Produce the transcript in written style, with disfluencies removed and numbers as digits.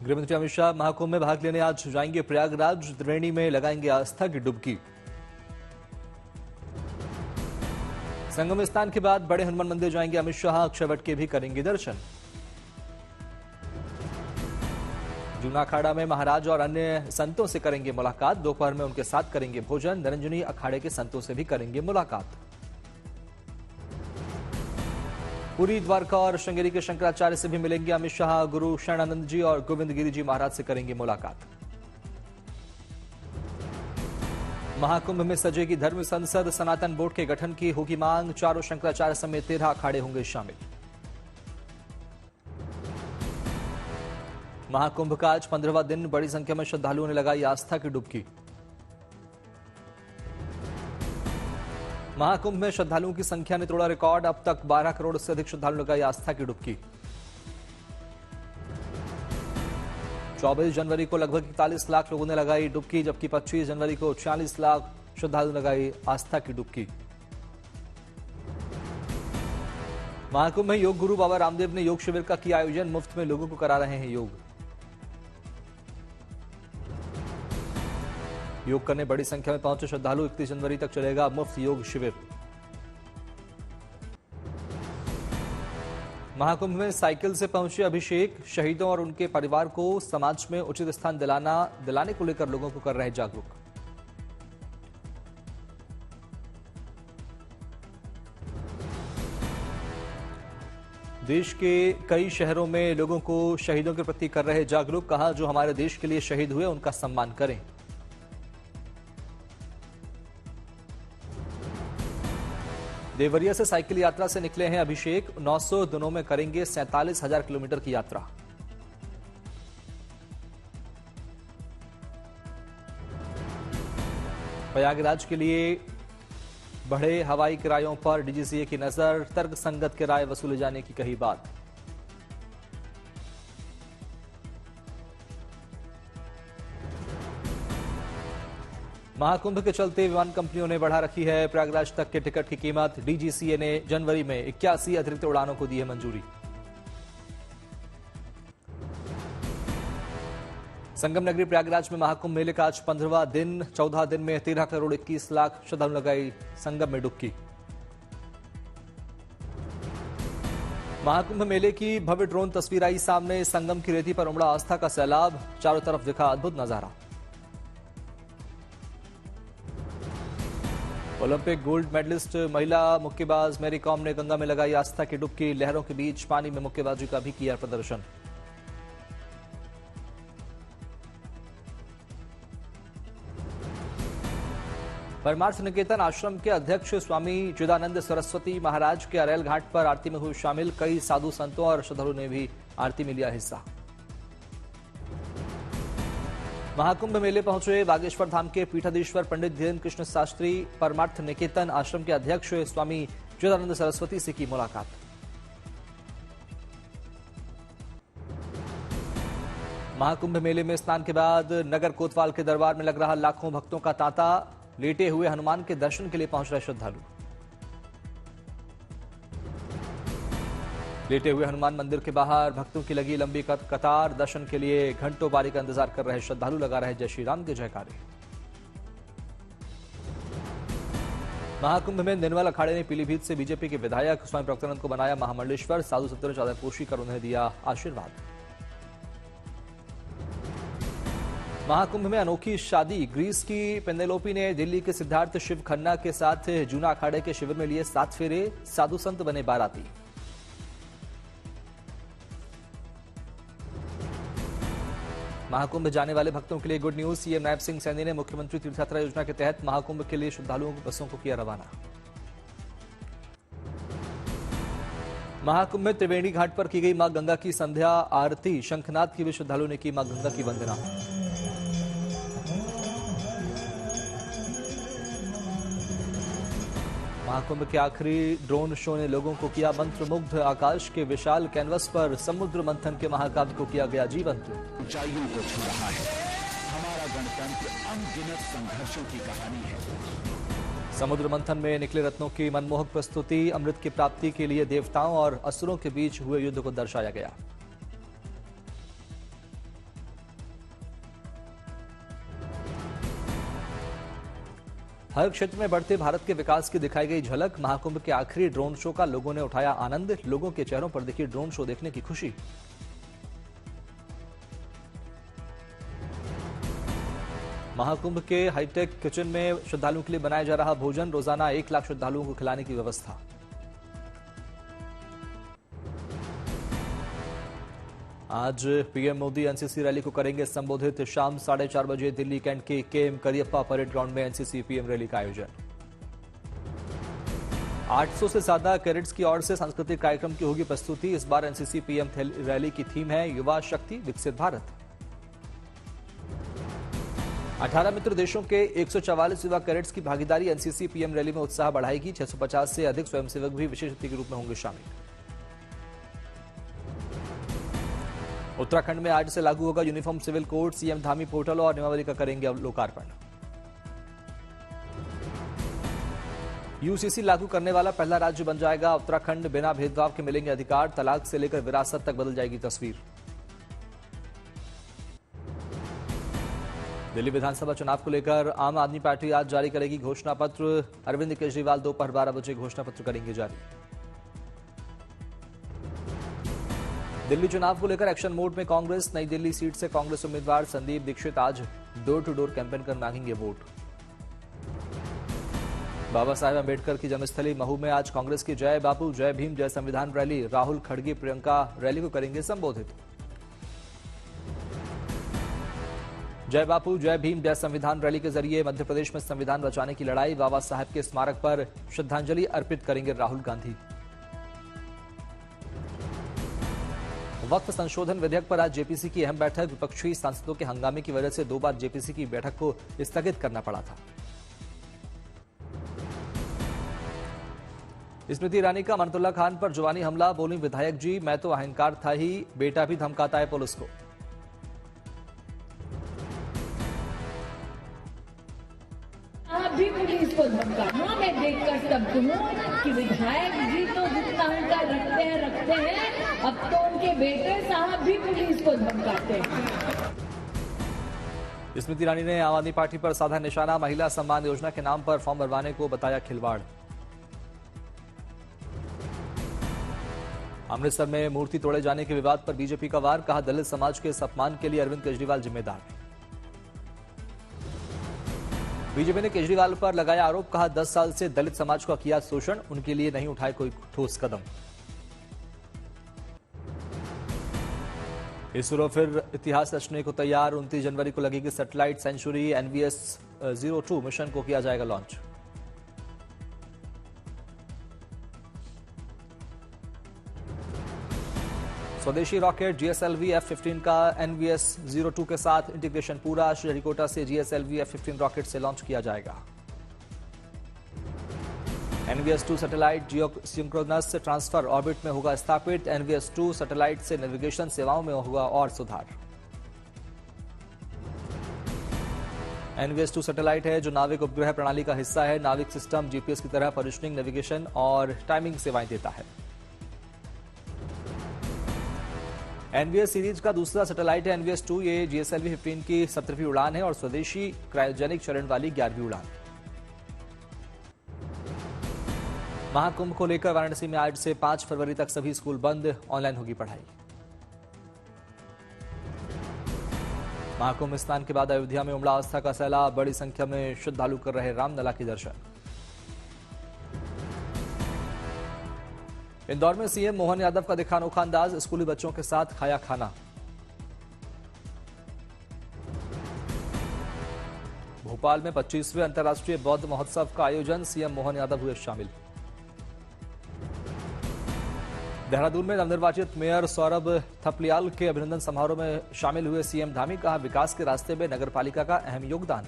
गृहमंत्री अमित शाह महाकुंभ में भाग लेने आज जाएंगे प्रयागराज। त्रिवेणी में लगाएंगे आस्था की डुबकी। संगम स्नान के बाद बड़े हनुमान मंदिर जाएंगे अमित शाह। अक्षयवट के भी करेंगे दर्शन। जूना अखाड़ा में महाराज और अन्य संतों से करेंगे मुलाकात। दोपहर में उनके साथ करेंगे भोजन। निरंजनी अखाड़े के संतों से भी करेंगे मुलाकात। पुरी, द्वारका और श्रृंगेरी के शंकराचार्य से भी मिलेंगे अमित शाह। गुरु शरणानंद जी और गोविंद गिरी जी महाराज से करेंगे मुलाकात। महाकुंभ में सजेगी धर्म संसद। सनातन बोर्ड के गठन की होगी मांग। चारों शंकराचार्य समेत 13 अखाड़े होंगे शामिल। महाकुंभ का आज 15वां दिन। बड़ी संख्या में श्रद्धालुओं ने लगाई आस्था की डुबकी। महाकुंभ में श्रद्धालुओं की संख्या ने तोड़ा रिकॉर्ड। अब तक 12 करोड़ से अधिक श्रद्धालु लगाई आस्था की डुबकी। 24 जनवरी को लगभग 41 लाख लोगों ने लगाई डुबकी, जबकि 25 जनवरी को 46 लाख श्रद्धालु लगाई आस्था की डुबकी। महाकुंभ में योग गुरु बाबा रामदेव ने योग शिविर का किया आयोजन। मुफ्त में लोगों को करा रहे हैं योग। योग करने बड़ी संख्या में पहुंचे श्रद्धालु। 31 जनवरी तक चलेगा मुफ्त योग शिविर। महाकुंभ में साइकिल से पहुंचे अभिषेक। शहीदों और उनके परिवार को समाज में उचित स्थान दिलाने को लेकर लोगों को कर रहे जागरूक। देश के कई शहरों में लोगों को शहीदों के प्रति कर रहे जागरूक। कहा, जो हमारे देश के लिए शहीद हुए उनका सम्मान करें। देवरिया से साइकिल यात्रा से निकले हैं अभिषेक। 900 दिनों में करेंगे 47,000 किलोमीटर की यात्रा। प्रयागराज के लिए बढ़े हवाई किरायों पर डीजीसीए की नजर। तर्कसंगत किराए वसूले जाने की कही बात। महाकुंभ के चलते विमान कंपनियों ने बढ़ा रखी है प्रयागराज तक के टिकट की कीमत। डीजीसीए ने जनवरी में 81 अतिरिक्त उड़ानों को दी है मंजूरी। संगम नगरी प्रयागराज में महाकुंभ मेले का आज 15वां दिन। 14 दिन में 13 करोड़ 21 लाख श्रद्धालु लगाई संगम में डुबकी। महाकुंभ मेले की भव्य ड्रोन तस्वीर आई सामने। संगम की रेती पर उमड़ा आस्था का सैलाब। चारों तरफ दिखा अद्भुत नजारा। ओलंपिक गोल्ड मेडलिस्ट महिला मुक्केबाज मैरी कॉम ने गंगा में लगाई आस्था की डुबकी। लहरों के बीच पानी में मुक्केबाजी का भी किया प्रदर्शन। परमार्थ निकेतन आश्रम के अध्यक्ष स्वामी चिदानंद सरस्वती महाराज के अरेल घाट पर आरती में हुए शामिल। कई साधु संतों और श्रद्धालुओं ने भी आरती में लिया हिस्सा। महाकुंभ मेले पहुंचे बागेश्वर धाम के पीठाधीश्वर पंडित धीरेन्द्र कृष्ण शास्त्री। परमार्थ निकेतन आश्रम के अध्यक्ष स्वामी चिदानंद सरस्वती से की मुलाकात। महाकुंभ मेले में स्नान के बाद नगर कोतवाल के दरबार में लग रहा लाखों भक्तों का तांता। लेटे हुए हनुमान के दर्शन के लिए पहुंच रहे श्रद्धालु। लेटे हुए हनुमान मंदिर के बाहर भक्तों की लगी लंबी कतार। दर्शन के लिए घंटों बारी का इंतजार कर रहे श्रद्धालु लगा रहे जय श्री राम के जयकारे। महाकुंभ में निर्मल अखाड़े ने पीलीभीत से बीजेपी के विधायक स्वामी प्रवक्तानंद को बनाया महामंडलेश्वर। साधु संतों ने चादरपोशी कर उन्हें दिया आशीर्वाद। महाकुंभ में अनोखी शादी। ग्रीस की पेनेलोपी ने दिल्ली के सिद्धार्थ शिव खन्ना के साथ जूना अखाड़े के शिविर में लिए 7 फेरे। साधु संत बने बाराती। महाकुंभ जाने वाले भक्तों के लिए good news. CM Nayab Singh Saini ने मुख्यमंत्री तीर्थयात्रा योजना के तहत महाकुंभ के लिए श्रद्धालुओं को बसों को किया रवाना। महाकुंभ में त्रिवेणी घाट पर की गई मां गंगा की संध्या आरती। शंखनाद की भी श्रद्धालुओं ने की मां गंगा की वंदना। महाकुंभ के आखिरी ड्रोन शो ने लोगों को किया मंत्रमुग्ध। आकाश के विशाल कैनवस पर समुद्र मंथन के महाकाव्य को किया गया जीवंत। ऊंचाइयों को छू रहा है हमारा गणतंत्र। अनगिनत संघर्षों की कहानी है। समुद्र मंथन में निकले रत्नों की मनमोहक प्रस्तुति। अमृत की प्राप्ति के लिए देवताओं और असुरों के बीच हुए युद्ध को दर्शाया गया। हर क्षेत्र में बढ़ते भारत के विकास की दिखाई गई झलक। महाकुंभ के आखिरी ड्रोन शो का लोगों ने उठाया आनंद। लोगों के चेहरों पर दिखी ड्रोन शो देखने की खुशी। महाकुंभ के हाईटेक किचन में श्रद्धालुओं के लिए बनाया जा रहा भोजन। रोजाना 1 लाख श्रद्धालुओं को खिलाने की व्यवस्था। आज पीएम मोदी एनसीसी रैली को करेंगे संबोधित। शाम 4:30 बजे दिल्ली कैंट के केएम करियप्पा परेड ग्राउंड में एनसीसी पीएम रैली का आयोजन। 800 से ज्यादा कैडेट्स की ओर से सांस्कृतिक कार्यक्रम की होगी प्रस्तुति। इस बार एनसीसी पीएम रैली की थीम है युवा शक्ति विकसित भारत। 18 मित्र देशों के 144 युवा कैडेट्स की भागीदारी एनसीसी पीएम रैली में उत्साह बढ़ाएगी। 650 से अधिक स्वयंसेवक भी विशेष अतिथि के रूप में होंगे शामिल। उत्तराखंड में आज से लागू होगा uniform civil code. CM Dhami portal और नियमावली का करेंगे लोकार्पण। यूसीसी लागू करने वाला पहला राज्य बन जाएगा उत्तराखंड। बिना भेदभाव के मिलेंगे अधिकार। तलाक से लेकर विरासत तक बदल जाएगी तस्वीर। दिल्ली विधानसभा चुनाव को लेकर आम आदमी पार्टी आज जारी करेगी घोषणा पत्र। अरविंद केजरीवाल दोपहर 12 बजे घोषणा पत्र करेंगे जारी। दिल्ली चुनाव को लेकर एक्शन मोड में कांग्रेस। नई दिल्ली सीट से कांग्रेस उम्मीदवार संदीप दीक्षित आज डोर टू डोर कैंपेन कर मांगेंगे वोट। बाबा साहेब अंबेडकर की जन्मस्थली महू में आज कांग्रेस की जय बापू जय भीम जय संविधान रैली। राहुल खड़गे प्रियंका रैली को करेंगे संबोधित। जय बापू जय भीम जय संविधान रैली के जरिए मध्य प्रदेश में संविधान बचाने की लड़ाई। बाबा साहेब के स्मारक पर श्रद्धांजलि अर्पित करेंगे राहुल गांधी। वक्फ संशोधन विधेयक पर आज जेपीसी की अहम बैठक। विपक्षी सांसदों के हंगामे की वजह से 2 बार जेपीसी की बैठक को स्थगित करना पड़ा था। स्मृति ईरानी का अमानतुल्लाह खान पर जुबानी हमला। बोली विधायक जी मैं तो अहंकार था ही, बेटा भी धमकाता है पुलिस को। भी पुलिस को धमकाना मैं देखकर स्तब्ध हूँ कि विधायक जी तो जितना अहंकार रखते हैं अब तो उनके बेटे साहब भी पुलिस को धमकाते हैं। स्मृति ईरानी ने आम आदमी पार्टी पर साधा निशाना। महिला सम्मान योजना के नाम पर फॉर्म भरवाने को बताया खिलवाड़। अमृतसर में मूर्ति तोड़े जाने के विवाद पर बीजेपी का वार। कहा दलित समाज के इस अपमान के लिए अरविंद केजरीवाल जिम्मेदार। बीजेपी ने केजरीवाल पर लगाया आरोप। कहा 10 साल से दलित समाज का किया शोषण, उनके लिए नहीं उठाए कोई ठोस कदम। इसरो फिर इतिहास रचने को तैयार। 29 जनवरी को लगेगी सैटेलाइट सेंचुरी। NVS-02 मिशन को किया जाएगा लॉन्च। स्वदेशी रॉकेट GSLV F-15 का NVS-02 के साथ इंटीग्रेशन पूरा। श्रीहरिकोटा से GSLV F-15 रॉकेट से लॉन्च किया जाएगा। NVS-2 सैटेलाइट जियो सिंक्रोनस ट्रांसफर ऑर्बिट में होगा स्थापित। NVS-2 सैटेलाइट से नेविगेशन सेवाओं में होगा और सुधार। NVS-2 सैटेलाइट है जो नाविक उपग्रह प्रणाली का हिस्सा है। नाविक सिस्टम GPS की तरह पोजिशनिंग, नेविगेशन और टाइमिंग सेवाएं देता है। NVS सीरीज का दूसरा सैटेलाइट है NVS-2। ये GSLV 15 की 17वीं उड़ान है और स्वदेशी क्रायोजेनिक चरण वाली 11वीं उड़ान। महाकुंभ को लेकर वाराणसी में आज से 5 फरवरी तक सभी स्कूल बंद। ऑनलाइन होगी पढ़ाई। महाकुंभ स्नान के बाद अयोध्या में उमड़ा आस्था का सैलाब। बड़ी संख्या में श्रद्धालु कर रहे रामलला के दर्शन। इंदौर में सीएम मोहन यादव का दिखा अनोखा अंदाज। स्कूली बच्चों के साथ खाया खाना। भोपाल में 25वें अंतर्राष्ट्रीय बौद्ध महोत्सव का आयोजन। सीएम मोहन यादव हुए शामिल। देहरादून में नवनिर्वाचित मेयर सौरभ थपलियाल के अभिनंदन समारोह में शामिल हुए सीएम धामी। कहा विकास के रास्ते में नगरपालिका का अहम योगदान।